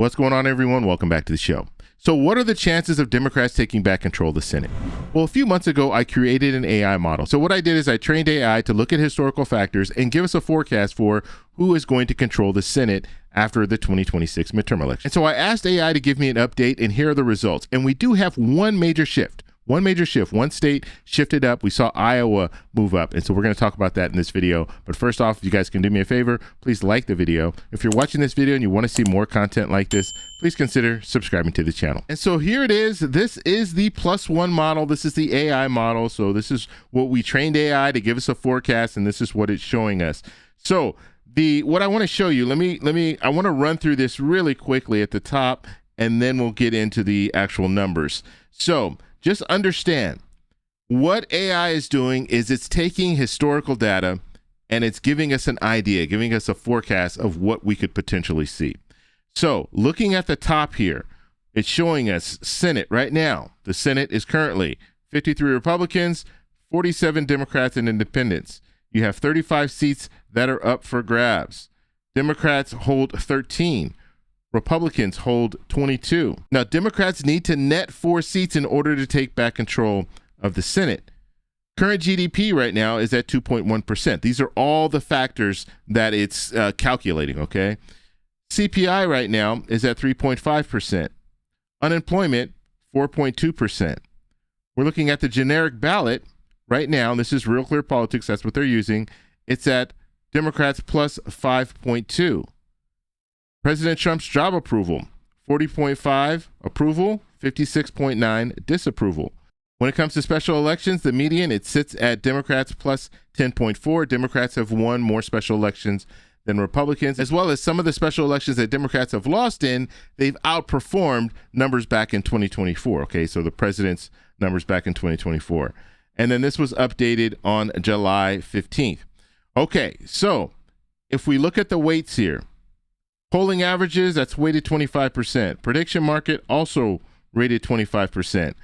What's going on, everyone? Welcome back to the show. So what are the chances of Democrats taking back control of the Senate? Well, a few months ago, I created an AI model. So what I did is I trained AI to look at historical factors and give us a forecast for who is going to control the Senate after the 2026 midterm election. And so I asked AI to give me an update, and here are the results. And we do have one major shift. One state shifted up. We saw Iowa move up. And so we're going to talk about that in this video. But first off, if you guys can do me a favor, please like the video. If you're watching this video and you want to see more content like this, please consider subscribing to the channel. And so here it is. This is the +1 model. This is the AI model. So this is what we trained AI to give us a forecast, and this is what it's showing us. So what I want to show you, I want to run through this really quickly at the top, and then we'll get into the actual numbers. So just understand what AI is doing is it's taking historical data and it's giving us an idea, giving us a forecast of what we could potentially see. So looking at the top here, it's showing us Senate right now. The Senate is currently 53 Republicans, 47 Democrats and independents. You have 35 seats that are up for grabs. Democrats hold 13. Republicans hold 22. Now, Democrats need to net 4 seats in order to take back control of the Senate. Current GDP right now is at 2.1%. These are all the factors that it's calculating, okay? CPI right now is at 3.5%. Unemployment, 4.2%. We're looking at the generic ballot right now, and this is Real Clear Politics, that's what they're using. It's at Democrats plus 5.2. President Trump's job approval, 40.5 approval, 56.9 disapproval. When it comes to special elections, the median, it sits at Democrats plus 10.4. Democrats have won more special elections than Republicans, as well as some of the special elections that Democrats have lost in, they've outperformed numbers back in 2024. Okay, so the president's numbers back in 2024. And then this was updated on July 15th. Okay, so if we look at the weights here, polling averages, that's weighted 25%. Prediction market also rated 25%.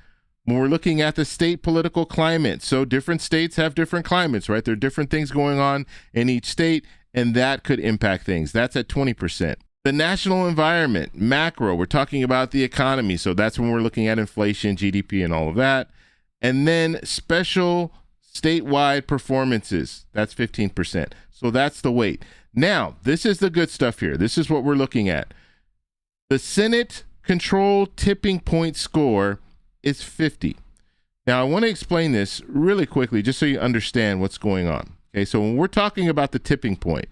When we're looking at the state political climate, so different states have different climates, right? There are different things going on in each state, and that could impact things. That's at 20%. The national environment, macro, we're talking about the economy, so that's when we're looking at inflation, GDP, and all of that. And then special statewide performances, that's 15%. So that's the weight. Now, this is the good stuff here. This is what we're looking at. The Senate control tipping point score is 50. Now, I want to explain this really quickly just so you understand what's going on. Okay, so when we're talking about the tipping point,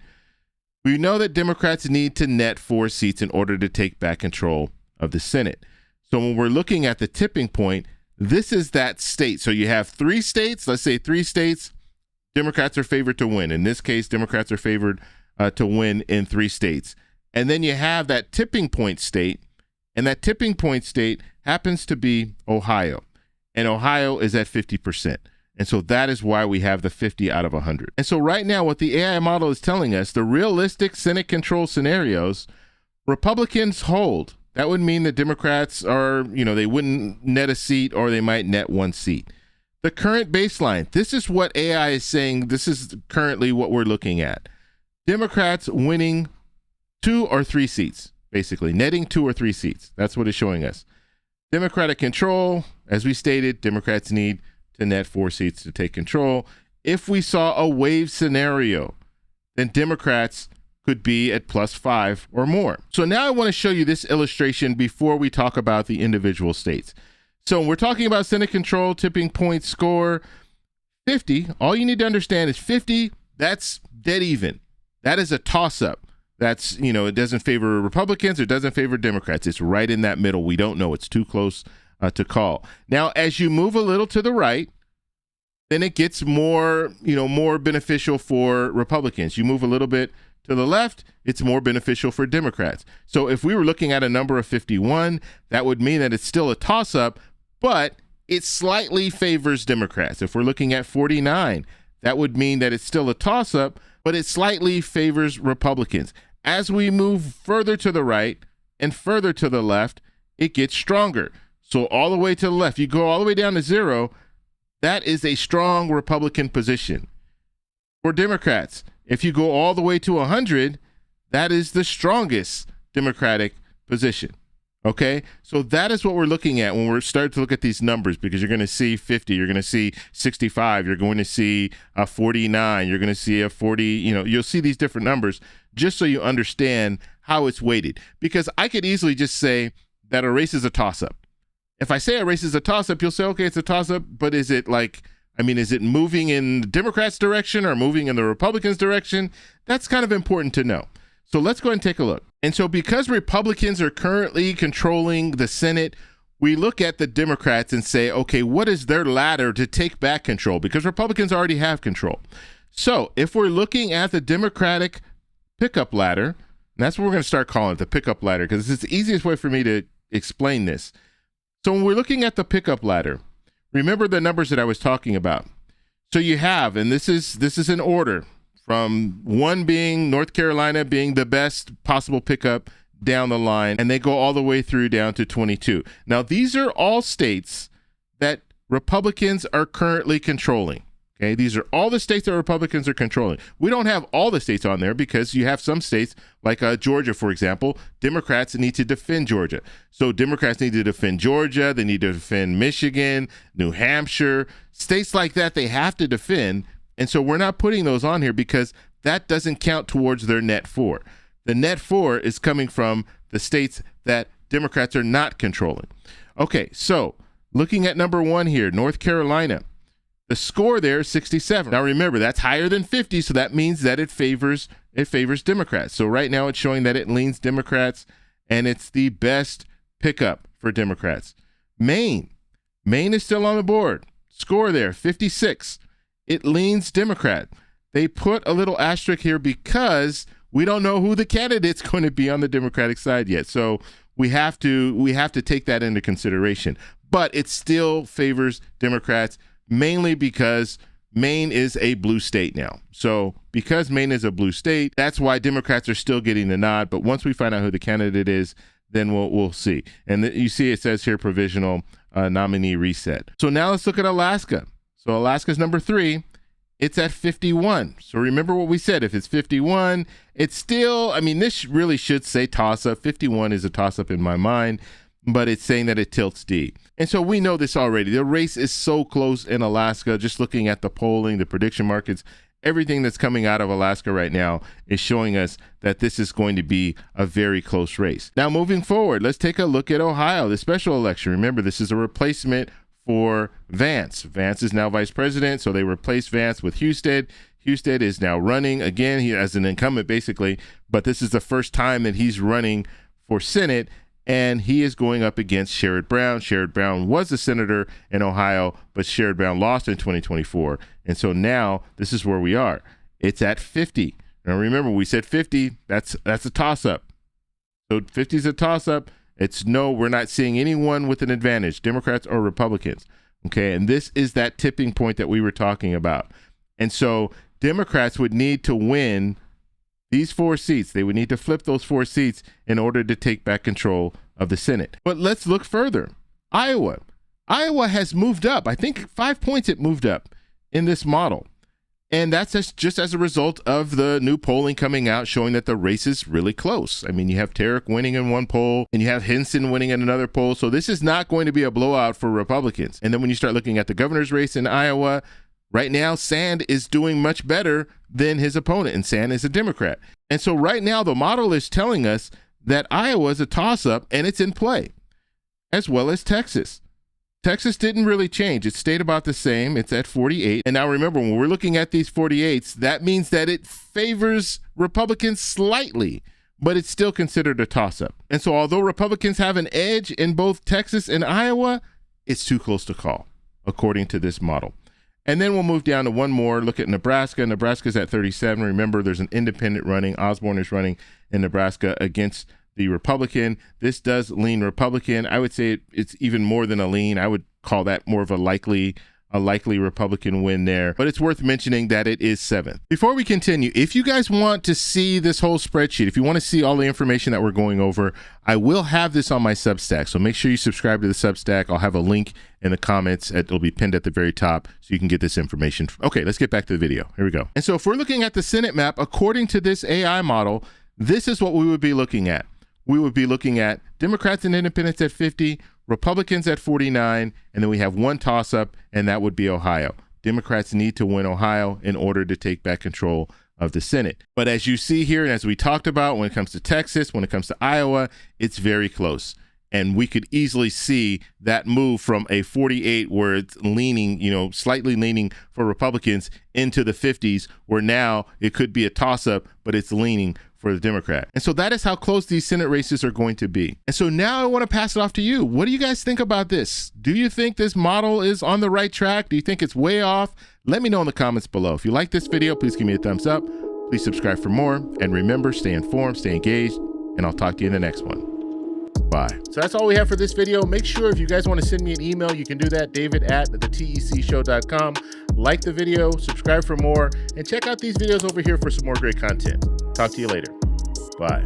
we know that Democrats need to net 4 seats in order to take back control of the Senate. So when we're looking at the tipping point, this is that state. So you have 3 states, let's say 3 states, Democrats are favored to win. In this case, Democrats are favored to win in 3 states. And then you have that tipping point state, and that tipping point state happens to be Ohio. And Ohio is at 50%. And so that is why we have the 50 out of 100. And so right now, what the AI model is telling us, the realistic Senate control scenarios, Republicans hold. That would mean that Democrats are, they wouldn't net a seat, or they might net 1 seat. The current baseline, this is what AI is saying. This is currently what we're looking at. Democrats winning 2 or 3 seats, basically netting 2 or 3 seats. That's what it's showing us. Democratic control, as we stated, Democrats need to net 4 seats to take control. If we saw a wave scenario, then Democrats could be at +5 or more. So now I want to show you this illustration before we talk about the individual states. So when we're talking about Senate control, tipping point score, 50, all you need to understand is 50, that's dead even. That is a toss-up. That's, it doesn't favor Republicans, it doesn't favor Democrats. It's right in that middle. We don't know. It's too close to call. Now, as you move a little to the right, then it gets more, more beneficial for Republicans. You move a little bit to the left, it's more beneficial for Democrats. So if we were looking at a number of 51, that would mean that it's still a toss-up, but it slightly favors Democrats. If we're looking at 49, that would mean that it's still a toss-up, but it slightly favors Republicans. As we move further to the right and further to the left, it gets stronger. So all the way to the left, you go all the way down to 0, that is a strong Republican position. For Democrats, if you go all the way to 100, that is the strongest Democratic position. Okay, so that is what we're looking at when we're starting to look at these numbers, because you're going to see 50, you're going to see 65, you're going to see a 49, you're going to see a 40, you'll see these different numbers just so you understand how it's weighted. Because I could easily just say that a race is a toss-up. If I say a race is a toss-up, you'll say, okay, it's a toss-up, but is it is it moving in the Democrats' direction or moving in the Republicans' direction? That's kind of important to know. So let's go ahead and take a look. And so because Republicans are currently controlling the Senate, we look at the Democrats and say, okay, what is their ladder to take back control? Because Republicans already have control. So if we're looking at the Democratic pickup ladder, and that's what we're going to start calling it, the pickup ladder, because it's the easiest way for me to explain this. So when we're looking at the pickup ladder, remember the numbers that I was talking about. So you have, and this is in order, from 1 being North Carolina being the best possible pickup down the line, and they go all the way through down to 22. Now, these are all states that Republicans are currently controlling. Okay, these are all the states that Republicans are controlling. We don't have all the states on there because you have some states like Georgia, for example. Democrats need to defend Georgia. So Democrats need to defend Georgia. They need to defend Michigan, New Hampshire, states like that they have to defend. And so we're not putting those on here because that doesn't count towards their net 4. The net 4 is coming from the states that Democrats are not controlling. Okay, so looking at number 1 here, North Carolina, the score there is 67. Now remember, that's higher than 50, so that means that it favors Democrats. So right now it's showing that it leans Democrats, and it's the best pickup for Democrats. Maine is still on the board. Score there, 56. It leans Democrat. They put a little asterisk here because we don't know who the candidate's going to be on the Democratic side yet. So we have to take that into consideration. But it still favors Democrats, mainly because Maine is a blue state now. So because Maine is a blue state, that's why Democrats are still getting the nod. But once we find out who the candidate is, then we'll see. And you see it says here provisional nominee reset. So now let's look at Alaska. So Alaska's number 3. It's at 51. So remember what we said. If it's 51, it's still, this really should say toss-up. 51 is a toss-up in my mind, but it's saying that it tilts D. And so we know this already. The race is so close in Alaska. Just looking at the polling, the prediction markets, everything that's coming out of Alaska right now is showing us that this is going to be a very close race. Now, moving forward, let's take a look at Ohio, the special election. Remember, this is a replacement for Vance. Vance is now vice president, so they replaced Vance with Husted. Husted is now running again. He has an incumbent basically, but this is the first time that he's running for Senate, and he is going up against Sherrod Brown. Sherrod Brown was a senator in Ohio, but Sherrod Brown lost in 2024, and so now this is where we are. It's at 50. Now remember, we said 50. That's a toss-up. So 50 is a toss-up. It's no, we're not seeing anyone with an advantage, Democrats or Republicans. Okay, and this is that tipping point that we were talking about. And so Democrats would need to win these 4 seats. They would need to flip those 4 seats in order to take back control of the Senate. But let's look further. Iowa has moved up. I think 5 points it moved up in this model. And that's just as a result of the new polling coming out showing that the race is really close. You have Tarek winning in one poll and you have Hinson winning in another poll. So this is not going to be a blowout for Republicans. And then when you start looking at the governor's race in Iowa, right now Sand is doing much better than his opponent, and Sand is a Democrat. And so right now the model is telling us that Iowa is a toss-up and it's in play, as well as Texas. Texas didn't really change. It stayed about the same. It's at 48. And now remember, when we're looking at these 48s, that means that it favors Republicans slightly, but it's still considered a toss-up. And so although Republicans have an edge in both Texas and Iowa, it's too close to call, according to this model. And then we'll move down to one more. Look at Nebraska. Nebraska's at 37. Remember, there's an independent running. Osborne is running in Nebraska against the Republican. This does lean Republican. I would say it's even more than a lean. I would call that more of a likely Republican win there. But it's worth mentioning that it is 7th. Before we continue, if you guys want to see this whole spreadsheet, if you want to see all the information that we're going over, I will have this on my Substack. So make sure you subscribe to the Substack. I'll have a link in the comments. It'll be pinned at the very top so you can get this information. Okay, let's get back to the video. Here we go. And so if we're looking at the Senate map, according to this AI model, this is what we would be looking at. we would be looking at Democrats and independents at 50, Republicans at 49, and then we have one toss-up, and that would be Ohio. Democrats need to win Ohio in order to take back control of the Senate. But as you see here, and as we talked about, when it comes to Texas, when it comes to Iowa, it's very close. And we could easily see that move from a 48 where it's leaning, slightly leaning for Republicans into the 50s, where now it could be a toss-up, but it's leaning for the Democrat. And so that is how close these Senate races are going to be. And so now I want to pass it off to you. What do you guys think about this? Do you think this model is on the right track? Do you think it's way off? Let me know in the comments below. If you like this video, please give me a thumbs up. Please subscribe for more. And remember, stay informed, stay engaged, and I'll talk to you in the next one. Bye. So that's all we have for this video. Make sure if you guys want to send me an email, you can do that, david@thetecshow.com. Like the video, subscribe for more, and check out these videos over here for some more great content. Talk to you later. Bye.